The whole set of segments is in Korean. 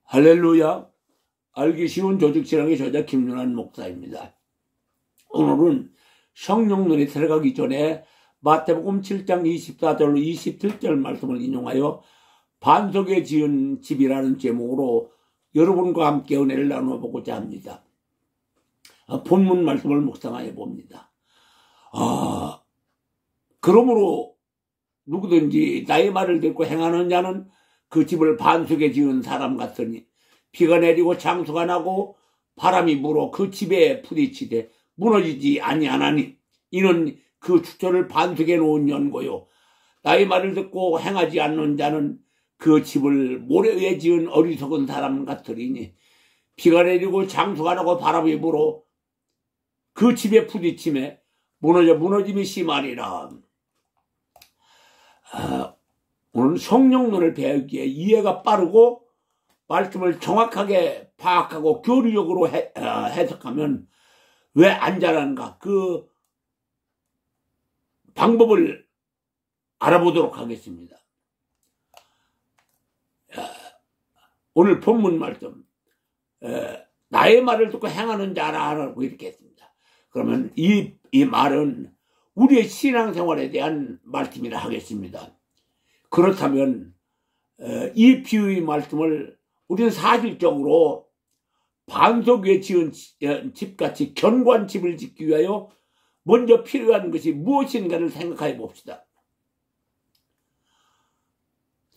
할렐루야. 알기 쉬운 조직신앙의 저자 김윤환 목사입니다. 오늘은 성령론에 들어가기 전에 마태복음 7장 24절로 27절 말씀을 인용하여 반석에 지은 집이라는 제목으로 여러분과 함께 은혜를 나눠보고자 합니다. 본문 말씀을 묵상하여 봅니다. 그러므로 누구든지 나의 말을 듣고 행하는 자는 그 집을 반석에 지은 사람 같으니 비가 내리고 장수가 나고 바람이 불어 그 집에 부딪히되 무너지지 아니하나니 이는 그 주처를 반석에 놓은 연고요. 나의 말을 듣고 행하지 않는 자는 그 집을 모래 위에 지은 어리석은 사람 같으리니 비가 내리고 장수가 나고 바람이 불어 그 집에 부딪힘에 무너짐이 심하리라. 오늘 성령론을 배우기에 이해가 빠르고 말씀을 정확하게 파악하고 교리적으로 해석하면 왜 안 자라는가, 그 방법을 알아보도록 하겠습니다. 오늘 본문 말씀, 나의 말을 듣고 행하는 자라고 이렇게 했습니다. 그러면 이 말은 우리의 신앙생활에 대한 말씀이라 하겠습니다. 그렇다면 이 비유의 말씀을 우리는 사실적으로 반석 위에 지은 집같이 견고한 집을 짓기 위하여 먼저 필요한 것이 무엇인가를 생각해 봅시다.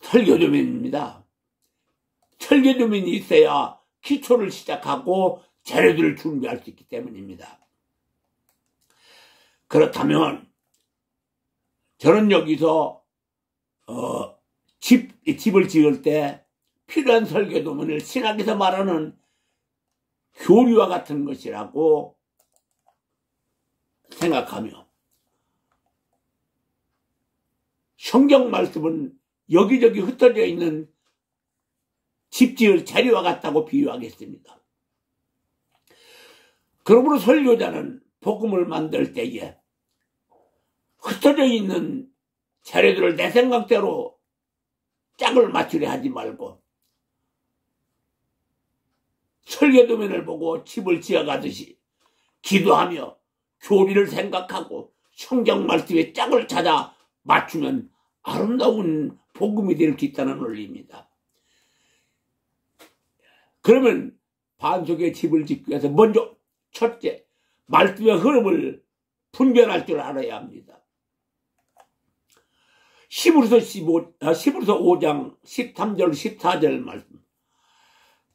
설계도면입니다. 설계도면이 있어야 기초를 시작하고 재료들을 준비할 수 있기 때문입니다. 그렇다면 저는 여기서 집을 지을 때 필요한 설계도면을 신학에서 말하는 교리와 같은 것이라고 생각하며, 성경 말씀은 여기저기 흩어져 있는 집 지을 재료와 같다고 비유하겠습니다. 그러므로 설교자는 복음을 만들 때에 흩어져 있는 재료들을 내 생각대로 짝을 맞추려 하지 말고 설계도면을 보고 집을 지어가듯이 기도하며 교리를 생각하고 성경 말씀의 짝을 찾아 맞추면 아름다운 복음이 될 수 있다는 원리입니다. 그러면 반석에 집을 짓기 위해서 먼저 첫째, 말씀의 흐름을 분별할 줄 알아야 합니다. 히브리서 5장 13절 14절 말씀.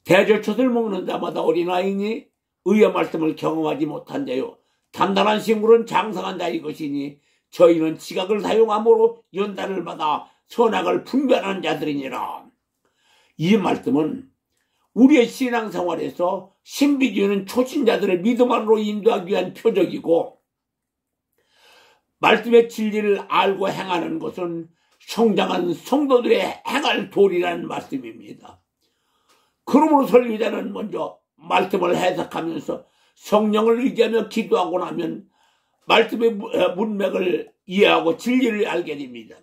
대저초를 먹는 자마다 어린아이니 의의 말씀을 경험하지 못한 자요 단단한 식물은 장성한 자의 것이니 저희는 지각을 사용함으로 연단을 받아 선악을 분별하는 자들이니라. 이 말씀은 우리의 신앙생활에서 신비주의는 초신자들을 믿음 안으로 인도하기 위한 표적이고, 말씀의 진리를 알고 행하는 것은 성장한 성도들의 행할 도리라는 말씀입니다. 그러므로 설교자는 먼저 말씀을 해석하면서 성령을 의지하며 기도하고 나면 말씀의 문맥을 이해하고 진리를 알게 됩니다.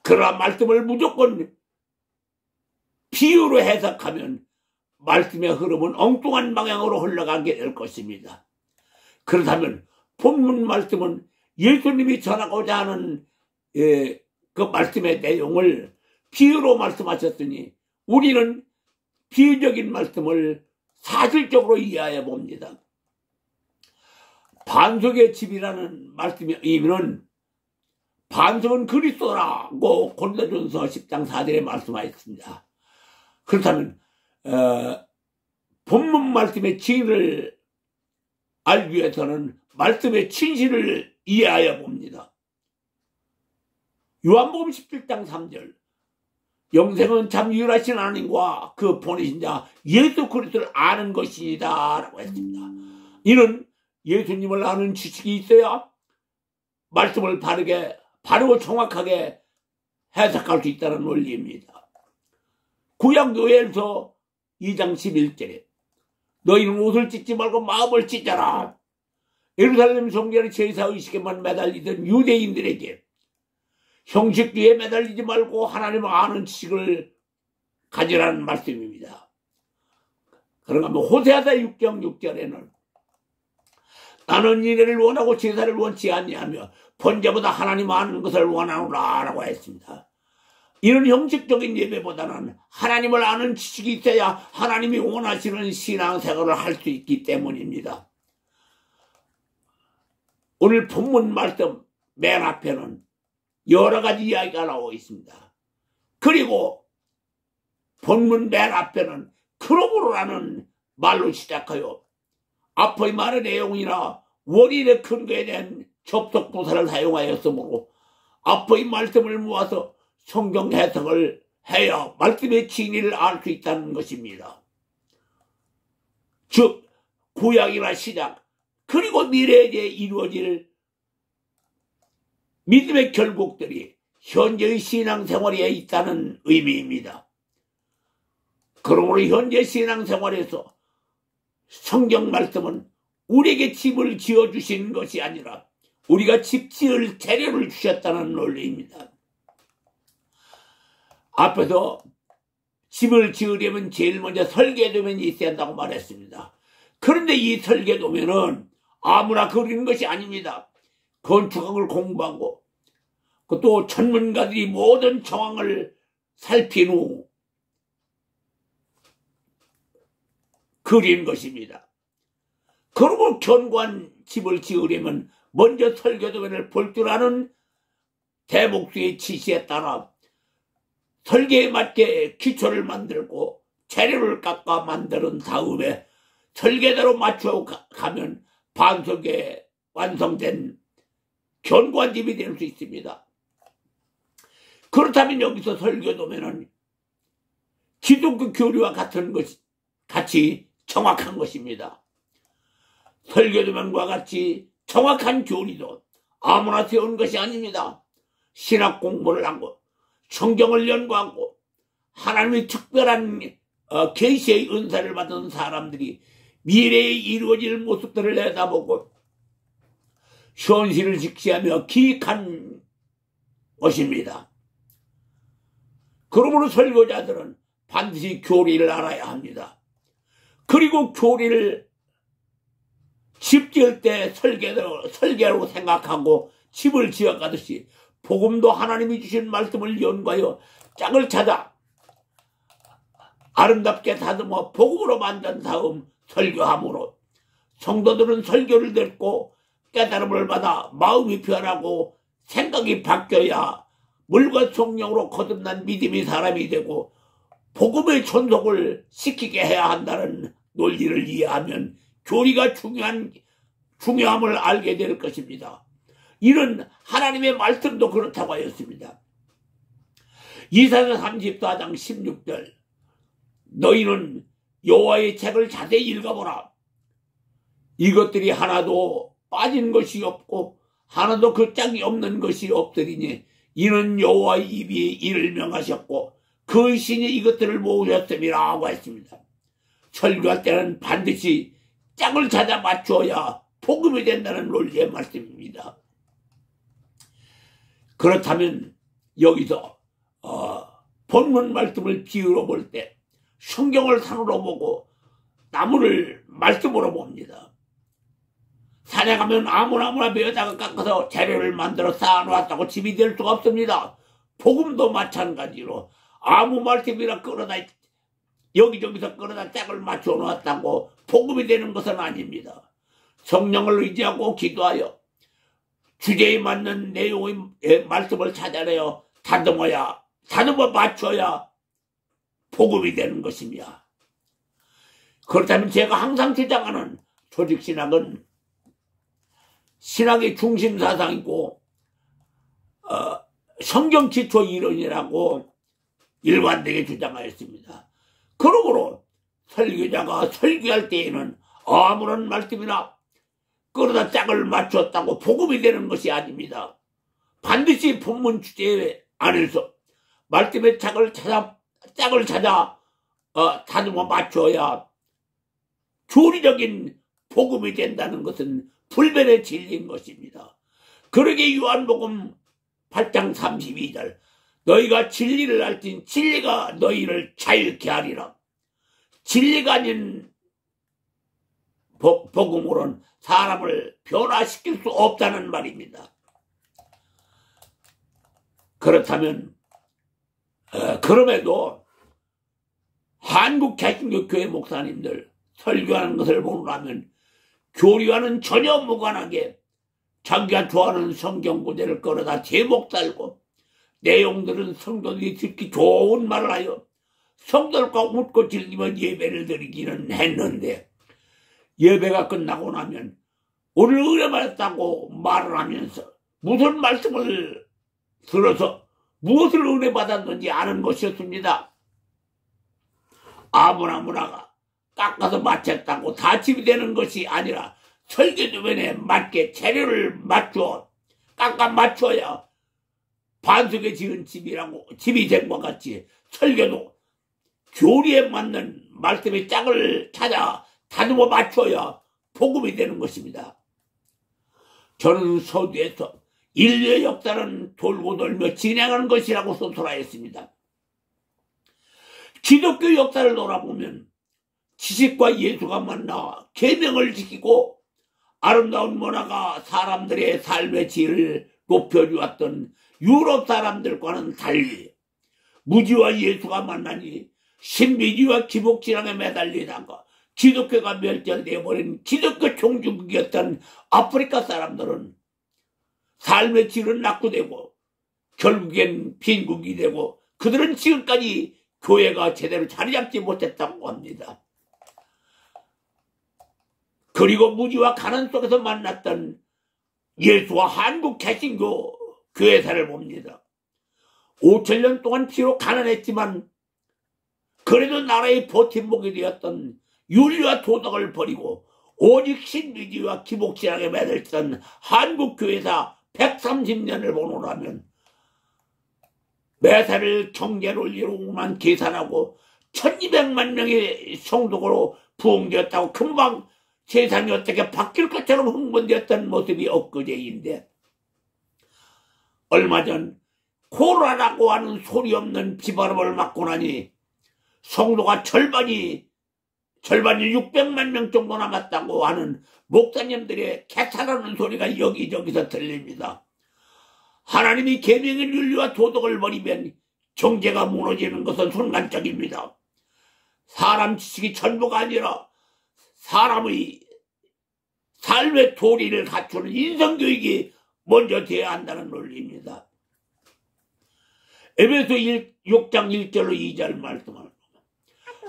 그러나 말씀을 무조건 비유로 해석하면 말씀의 흐름은 엉뚱한 방향으로 흘러가게 될 것입니다. 그렇다면 본문 말씀은 예수님이 전하고자 하는 그 말씀의 내용을 비유로 말씀하셨으니 우리는 비유적인 말씀을 사실적으로 이해해 봅니다. 반석의 집이라는 말씀의 의미는 반석은 그리스도라고 고린도전서 10장 4절에 말씀하였습니다. 그렇다면 본문 말씀의 진리를 알기 위해서는 말씀의 진실을 이해하여 봅니다. 요한복음 17장 3절. 영생은 참 유일하신 하나님과 그 보내신 자 예수 그리스도를 아는 것이다 라고 했습니다. 이는 예수님을 아는 지식이 있어야 말씀을 바르고 정확하게 해석할 수 있다는 원리입니다. 구약노예에서 2장 11절에 너희는 옷을 찢지 말고 마음을 찢어라. 예루살렘 성전의 제사의식에만 매달리던 유대인들에게 형식주의에 매달리지 말고 하나님을 아는 지식을 가지라는 말씀입니다. 그런가 하면 호세아서 6장 6절에는 나는 이래를 원하고 제사를 원치 아니하며 번제보다 하나님 아는 것을 원하노라 라고 했습니다. 이런 형식적인 예배보다는 하나님을 아는 지식이 있어야 하나님이 원하시는 신앙생활을 할 수 있기 때문입니다. 오늘 본문 말씀 맨 앞에는 여러 가지 이야기가 나오고 있습니다. 그리고 본문 맨 앞에는 그러므로라는 말로 시작하여 앞의 말의 내용이나 원인의 근거에 대한 접속 부사를 사용하였으므로 앞의 말씀을 모아서 성경 해석을 해야 말씀의 진리를 알 수 있다는 것입니다. 즉 구약이나 신약 그리고 미래에 이루어질 믿음의 결국들이 현재의 신앙생활에 있다는 의미입니다. 그러므로 현재 신앙생활에서 성경 말씀은 우리에게 집을 지어주신 것이 아니라 우리가 집 지을 재료를 주셨다는 논리입니다. 앞에서 집을 지으려면 제일 먼저 설계도면이 있어야 한다고 말했습니다. 그런데 이 설계도면은 아무나 그리는 것이 아닙니다. 건축학을 공부하고 또 전문가들이 모든 정황을 살핀 후 그린 것입니다. 그리고 견고한 집을 지으려면 먼저 설계도면을 볼 줄 아는 대목수의 지시에 따라 설계에 맞게 기초를 만들고 재료를 깎아 만드는 다음에 설계대로 맞춰 가면 반석에 완성된 견고한 집이 될 수 있습니다. 그렇다면 여기서 설계도면은 기독교 교리와 같이 정확한 것입니다. 설계도면과 같이 정확한 교리도 아무나 세운 것이 아닙니다. 신학 공부를 하고 성경을 연구하고 하나님의 특별한 계시의 은사를 받은 사람들이 미래에 이루어질 모습들을 내다보고 현실을 직시하며 기획한 것입니다. 그러므로 설교자들은 반드시 교리를 알아야 합니다. 그리고 교리를 집 지을 때 설계로 생각하고 집을 지어가듯이 복음도 하나님이 주신 말씀을 연구하여 짝을 찾아 아름답게 다듬어 복음으로 만든 다음 설교함으로 성도들은 설교를 듣고 깨달음을 받아 마음이 변하고 생각이 바뀌어야 물과 성령으로 거듭난 믿음의 사람이 되고 복음의 전속을 시키게 해야 한다는 논리를 이해하면 교리가 중요함을 알게 될 것입니다. 이런 하나님의 말씀도 그렇다고 하였습니다. 이사야 34장 16절 너희는 여호와의 책을 자세히 읽어보라. 이것들이 하나도 빠진 것이 없고 하나도 그 짝이 없는 것이 없으리니 이는 여호와의 입이 이를 명하셨고 그 신이 이것들을 모으셨음이라고 했습니다. 설교할 때는 반드시 짝을 찾아 맞추어야 복음이 된다는 논리의 말씀입니다. 그렇다면 여기서 본문 말씀을 비유로 볼 때 성경을 산으로 보고 나무를 말씀으로 봅니다. 산에 가면 아무나 베어다가 깎아서 재료를 만들어 쌓아놓았다고 집이 될 수가 없습니다. 복음도 마찬가지로 아무 말씀이나 끌어다 여기저기서 끌어다 짝을 맞춰 놓았다고 복음이 되는 것은 아닙니다. 성령을 의지하고 기도하여 주제에 맞는 내용의 말씀을 찾아내어 다듬어 맞춰야 복음이 되는 것입니다. 그렇다면 제가 항상 주장하는 조직신학은 신학의 중심 사상이고 성경 기초 이론이라고 일관되게 주장하였습니다. 그러므로 설교자가 설교할 때에는 아무런 말씀이나 끌어다 짝을 맞췄다고 복음이 되는 것이 아닙니다. 반드시 본문 주제 안에서 말씀의 짝을 찾아 다듬어 맞춰야 교리적인 복음이 된다는 것은 불변의 진리인 것입니다. 그러게 요한복음 8장 32절 너희가 진리를 알진 진리가 너희를 자유케 하리라. 진리가 아닌 복음으로는 사람을 변화시킬 수 없다는 말입니다. 그렇다면 그럼에도 한국 개신교 교회 목사님들 설교하는 것을 보라면 교리와는 전혀 무관하게 자기가 좋아하는 성경 구절을 끌어다 제목 달고 내용들은 성도들이 듣기 좋은 말을 하여 성도들과 웃고 즐기며 예배를 드리기는 했는데 예배가 끝나고 나면 오늘 은혜 받았다고 말을 하면서 무슨 말씀을 들어서 무엇을 은혜 받았는지 아는 것이었습니다. 아무나무나가 깎아서 마쳤다고 다 집이 되는 것이 아니라 설교 주변에 맞게 재료를 맞추어 깎아 맞춰야 반석에 지은 집이 된 것 같이 설교도 교리에 맞는 말씀의 짝을 찾아 다듬어 맞춰야 복음이 되는 것입니다. 저는 서두에서 인류의 역사는 돌고 돌며 진행하는 것이라고 소설하였습니다. 기독교 역사를 돌아보면 지식과 예수가 만나 계명을 지키고 아름다운 문화가 사람들의 삶의 질을 높여주었던 유럽 사람들과는 달리 무지와 예수가 만나니 신비주의와 기복질환에 매달리다가 기독교가 멸절되어버린 기독교 종주국이었던 아프리카 사람들은 삶의 질은 낙후되고 결국엔 빈국이 되고 그들은 지금까지 교회가 제대로 자리 잡지 못했다고 합니다. 그리고 무지와 가난 속에서 만났던 예수와 한국 개신교 교회사를 봅니다. 5,000년 동안 비록 가난했지만 그래도 나라의 버팀목이 되었던 윤리와 도덕을 버리고 오직 신비주의와 기복질환에 매달렸던 한국 교회사 130년을 보노라면 매사를 경제 논리로만 계산하고 1200만 명의 성도로 부흥되었다고 금방 세상이 어떻게 바뀔 것처럼 흥분되었던 모습이 엊그제인데 얼마 전 코로나라고 하는 소리 없는 비바람을 맞고 나니 성도가 절반이 600만 명 정도 남았다고 하는 목사님들의 개탄하는 소리가 여기저기서 들립니다. 하나님이 계명의 윤리와 도덕을 버리면 경제가 무너지는 것은 순간적입니다. 사람 지식이 전부가 아니라 사람의 삶의 도리를 갖추는 인성교육이 먼저 되어야 한다는 논리입니다. 에베소 6장 1절로 2절 말씀을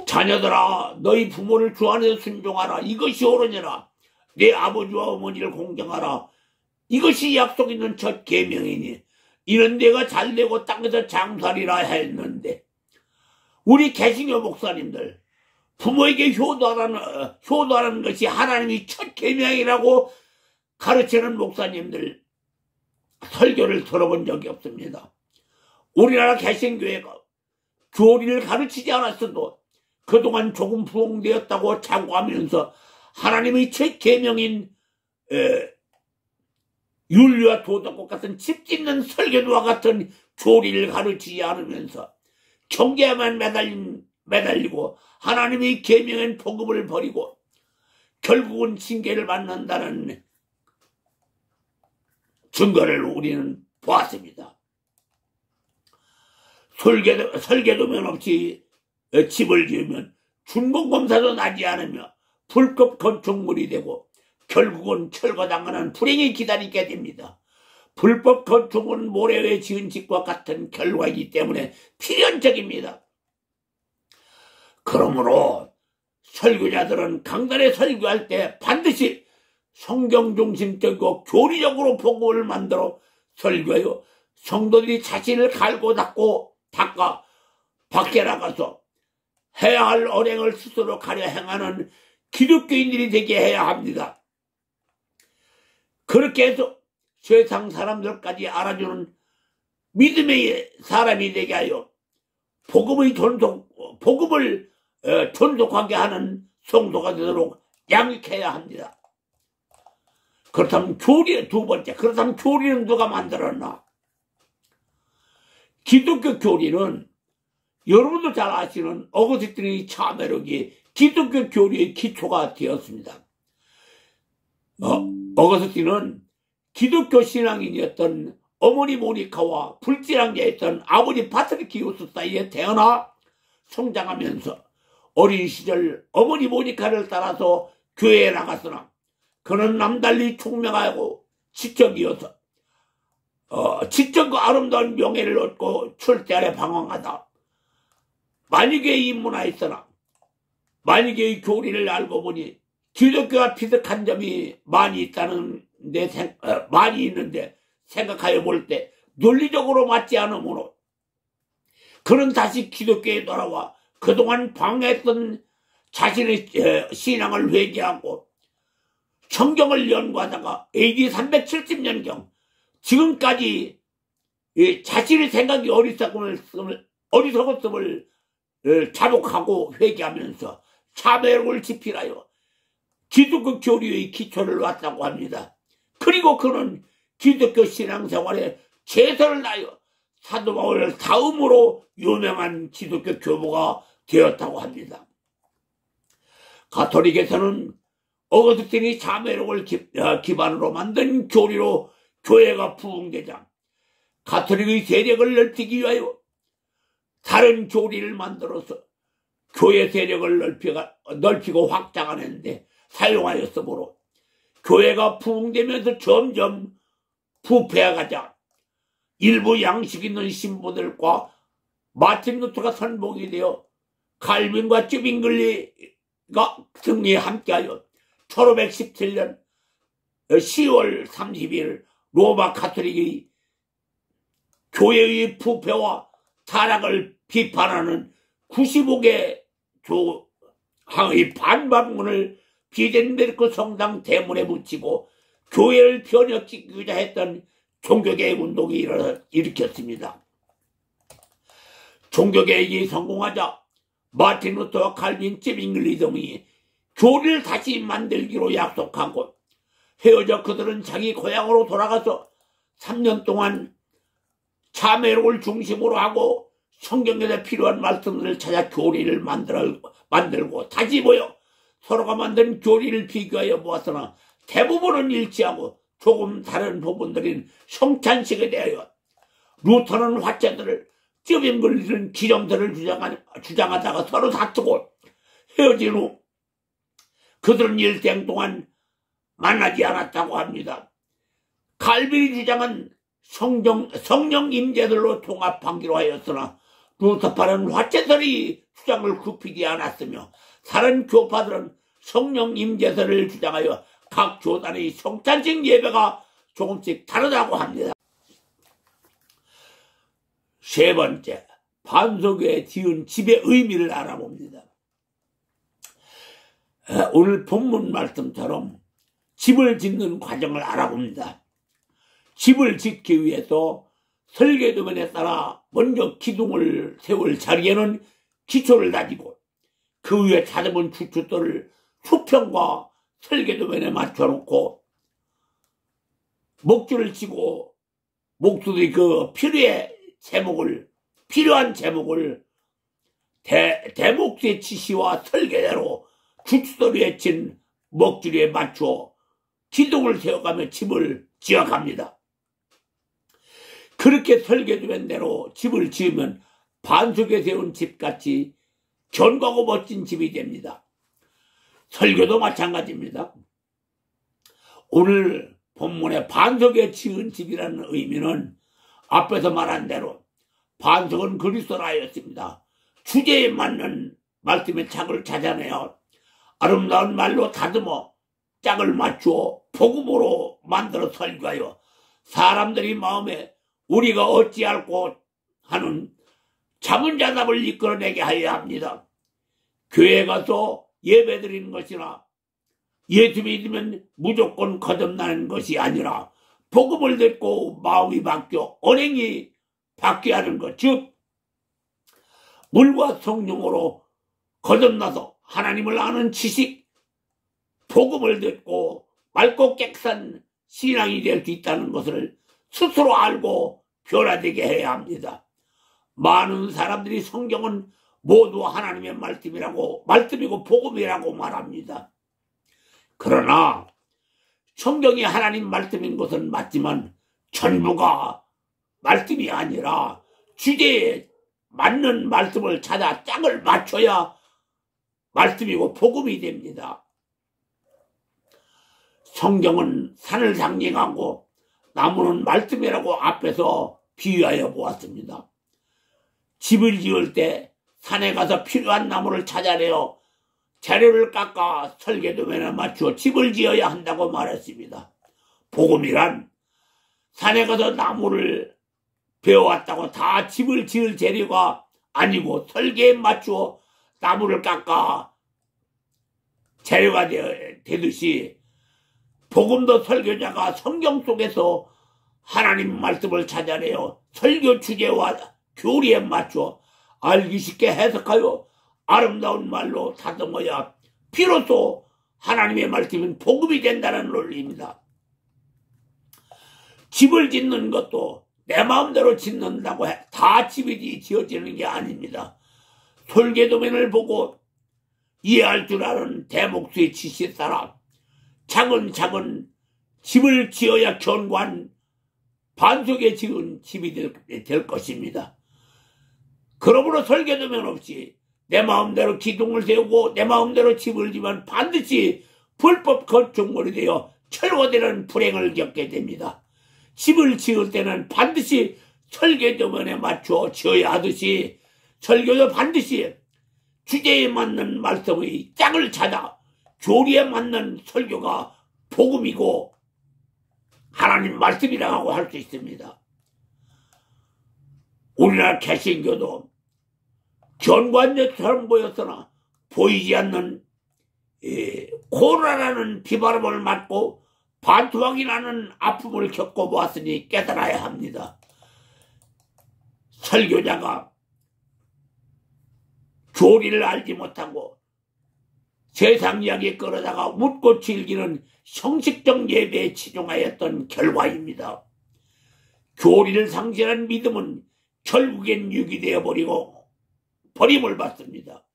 자녀들아 너희 부모를 주 안에서 순종하라. 이것이 옳으니라. 내 아버지와 어머니를 공경하라. 이것이 약속 있는 첫 계명이니 이는 내가 잘되고 땅에서 장살이라 했는데 우리 개신교 목사님들 부모에게 효도하라는 것이 하나님이 첫 계명이라고 가르치는 목사님들 설교를 들어본 적이 없습니다. 우리나라 개신교회가 교리를 가르치지 않았어도 그동안 조금 부흥되었다고 자부하면서 하나님의 첫 계명인 윤리와 도덕과 같은 집 짓는 설교와 같은 교리를 가르치지 않으면서 경계에만 매달리고 하나님의 계명인 복음을 버리고 결국은 징계를 받는다는 증거를 우리는 보았습니다. 설계도면 없이 집을 지으면 준공검사도 나지 않으며 불법 건축물이 되고 결국은 철거당하는 불행이 기다리게 됩니다. 불법 건축은 모래 위에 지은 집과 같은 결과이기 때문에 필연적입니다. 그러므로 설교자들은 강단에 설교할 때 반드시 성경중심적이고 교리적으로 복음을 만들어 설교하여 성도들이 자신을 갈고 닦아 밖에 나가서 해야 할 언행을 스스로 가려 행하는 기독교인들이 되게 해야 합니다. 그렇게 해서 세상 사람들까지 알아주는 믿음의 사람이 되게 하여 복음을 존속하게 하는 성도가 되도록 양육해야 합니다. 그렇다면 두 번째, 그렇다면 교리는 누가 만들었나? 기독교 교리는 여러분도 잘 아시는 어거스틴의 참회록이 기독교 교리의 기초가 되었습니다. 어거스틴은 기독교 신앙인이었던 어머니 모니카와 불신앙자였던 아버지 파트리키우스 사이에 태어나 성장하면서 어린 시절 어머니 모니카를 따라서 교회에 나갔으나 그는 남달리 총명하고 지적이어서 지적과 아름다운 명예를 얻고 출세하려 방황하다 만유계에 입문하였으나 만유계의 교리를 알고 보니 기독교와 비슷한 점이 많이 많이 있는데 생각하여 볼 때 논리적으로 맞지 않으므로 그는 다시 기독교에 돌아와 그동안 방해했던 자신의 신앙을 회개하고 성경을 연구하다가 AD 370년경 지금까지 자신의 생각이 어리석었음을 자복하고 회개하면서 참회록을 집필하여 기독교 교리의 기초를 놨다고 합니다. 그리고 그는 기독교 신앙생활에 최선을 다하여 사도 바울 다음으로 유명한 기독교 교부가 되었다고 합니다. 가톨릭에서는 어거스틴이 참회록을 기반으로 만든 교리로 교회가 부흥되자 가톨릭의 세력을 넓히기 위하여 다른 교리를 만들어서 교회 세력을 넓히고 확장하는데 사용하였으므로 교회가 부흥되면서 점점 부패해가자 일부 양식 있는 신부들과 마틴 루터가 선봉이 되어 칼빈과 쯔빙글리가 등이 함께하여 1517년 10월 30일 로마 가톨릭의 교회의 부패와 타락을 비판하는 95개 조항의 반박문을 비덴베르크 성당 대문에 붙이고 교회를 변혁시키고자 했던 종교개혁 운동이 일으켰습니다. 종교개혁이 성공하자 마틴 루터와 칼빈, 쯔빙글리 등이 교리를 다시 만들기로 약속하고 헤어져 그들은 자기 고향으로 돌아가서 3년 동안 참회록을 중심으로 하고 성경에서 필요한 말씀들을 찾아 교리를 만들고 다시 모여 서로가 만든 교리를 비교하여 보았으나 대부분은 일치하고 조금 다른 부분들인 성찬식에 대하여 루터는 화채들을, 쯔빙글리는 기념들을 주장하다가 서로 다투고 헤어진 후 그들은 일생 동안 만나지 않았다고 합니다. 칼빈이 주장은 성령 임재들로 통합하기로 하였으나 루터파는 화채설이 주장을 굽히지 않았으며 다른 교파들은 성령 임재설을 주장하여 각 교단의 성찬식 예배가 조금씩 다르다고 합니다. 세 번째, 반석에 지은 집의 의미를 알아봅니다. 오늘 본문 말씀처럼 집을 짓는 과정을 알아봅니다. 집을 짓기 위해서 설계도면에 따라 먼저 기둥을 세울 자리에는 기초를 다지고 그 위에 다듬은 주춧돌을 수평과 설계도면에 맞춰놓고 목줄을 치고 목줄의 그 필요한 제목을 대목의 지시와 설계대로 주춧돌 위에 친 목줄에 맞추어 기둥을 세워가며 집을 지어갑니다. 그렇게 설계된 대로 집을 지으면 반석에 세운 집같이 견고하고 멋진 집이 됩니다. 설교도 마찬가지입니다. 오늘 본문의 반석에 지은 집이라는 의미는 앞에서 말한 대로 반석은 그리스도라였습니다. 주제에 맞는 말씀의 짝을 찾아내어 아름다운 말로 다듬어 짝을 맞추어 복음으로 만들어 설교하여 사람들이 마음에 우리가 어찌할꼬 하는 자문자답을 이끌어내게 하여야 합니다. 교회에 가서 예배드리는 것이나 예수 믿으면 무조건 거듭나는 것이 아니라 복음을 듣고 마음이 바뀌어 언행이 바뀌어야 하는 것, 즉 물과 성령으로 거듭나서 하나님을 아는 지식, 복음을 듣고 맑고 깨끗한 신앙이 될 수 있다는 것을 스스로 알고 변화되게 해야 합니다. 많은 사람들이 성경은 모두 하나님의 말씀이고 복음이라고 말합니다. 그러나 성경이 하나님 말씀인 것은 맞지만 전부가 말씀이 아니라 주제에 맞는 말씀을 찾아 짝을 맞춰야 말씀이고 복음이 됩니다. 성경은 산을 상징하고 나무는 말씀이라고 앞에서 비유하여 보았습니다. 집을 지을 때 산에 가서 필요한 나무를 찾아내어 재료를 깎아 설계도면에 맞추어 집을 지어야 한다고 말했습니다. 복음이란 산에 가서 나무를 베어왔다고 다 집을 지을 재료가 아니고 설계에 맞추어 나무를 깎아 재료가 되듯이 복음도 설교자가 성경 속에서 하나님 말씀을 찾아내어 설교 주제와 교리에 맞춰 알기 쉽게 해석하여 아름다운 말로 다듬어야 비로소 하나님의 말씀은 복음이 된다는 논리입니다. 집을 짓는 것도 내 마음대로 짓는다고 다 집이 지어지는 게 아닙니다. 설계도면을 보고 이해할 줄 아는 대목수의 지식 따라 차근차근 집을 지어야 견고한 반석에 지은 집이 될 것입니다. 그러므로 설계도면 없이 내 마음대로 기둥을 세우고 내 마음대로 집을 지면 반드시 불법 건축물이 되어 철거되는 불행을 겪게 됩니다. 집을 지을 때는 반드시 설계도면에 맞춰 지어야 하듯이 설교도 반드시 주제에 맞는 말씀의 짝을 찾아 교리에 맞는 설교가 복음이고 하나님 말씀이라고 할 수 있습니다. 우리나라 개신교도 견고한 것처럼 보였으나 보이지 않는 코로나라는 비바람을 맞고 반투막이 나는 아픔을 겪어보았으니 깨달아야 합니다. 설교자가 교리를 알지 못하고 세상 이야기에 끌어다가 묻고 즐기는 형식적 예배에 치중하였던 결과입니다. 교리를 상실한 믿음은 결국엔 유기되어 버림을 받습니다.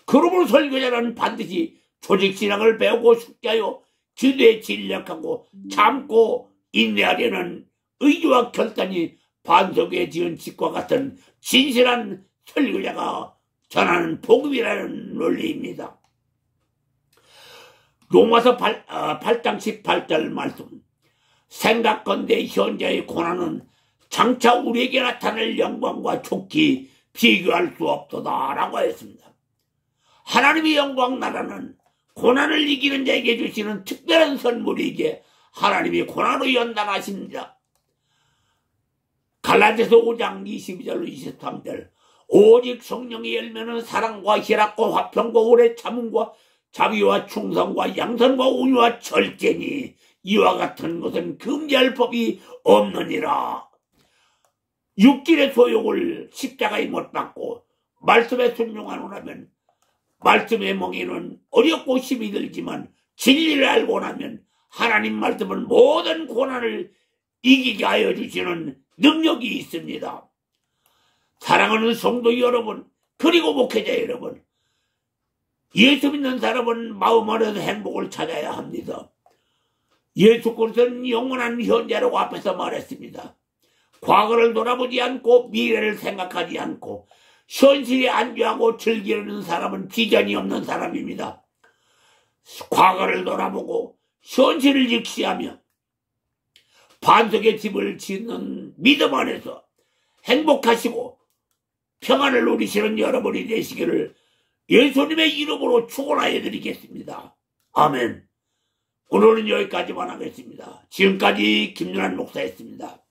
그러므로 설교자는 반드시 조직신앙을 배우고 숙지하여 기도에 진력하고 참고 인내하려는 의지와 결단이 반석에 지은 집과 같은 진실한 설교자가 전하는 복음이라는 논리입니다. 로마서 8장 18절 말씀. 생각건대 현재의 고난은 장차 우리에게 나타날 영광과 좋기 비교할 수 없도다 라고 했습니다. 하나님의 영광 나라는 고난을 이기는 자에게 주시는 특별한 선물이기에 하나님이 고난으로 연단하십니다. 갈라디아서 5장 22절 23절. 오직 성령의 열매는 사랑과 희락과 화평과 오래 참음과 자비와 충성과 양선과 온유와 절제니 이와 같은 것은 금지할 법이 없느니라. 육길의 소욕을 십자가에 못 박고 말씀에 순종하노라면 말씀의 멍에는 어렵고 힘이 들지만 진리를 알고 나면 하나님 말씀은 모든 고난을 이기게 하여 주시는 능력이 있습니다. 사랑하는 성도 여러분, 그리고 목회자 여러분, 예수 믿는 사람은 마음 안에서 행복을 찾아야 합니다. 예수 그리스도는 영원한 현재라고 앞에서 말했습니다. 과거를 돌아보지 않고 미래를 생각하지 않고 현실에 안주하고 즐기는 사람은 비전이 없는 사람입니다. 과거를 돌아보고 현실을 직시하며 반석의 집을 짓는 믿음 안에서 행복하시고 평안을 누리시는 여러분이 되시기를 예수님의 이름으로 축원하여 드리겠습니다. 아멘. 오늘은 여기까지만 하겠습니다. 지금까지 김윤환 목사였습니다.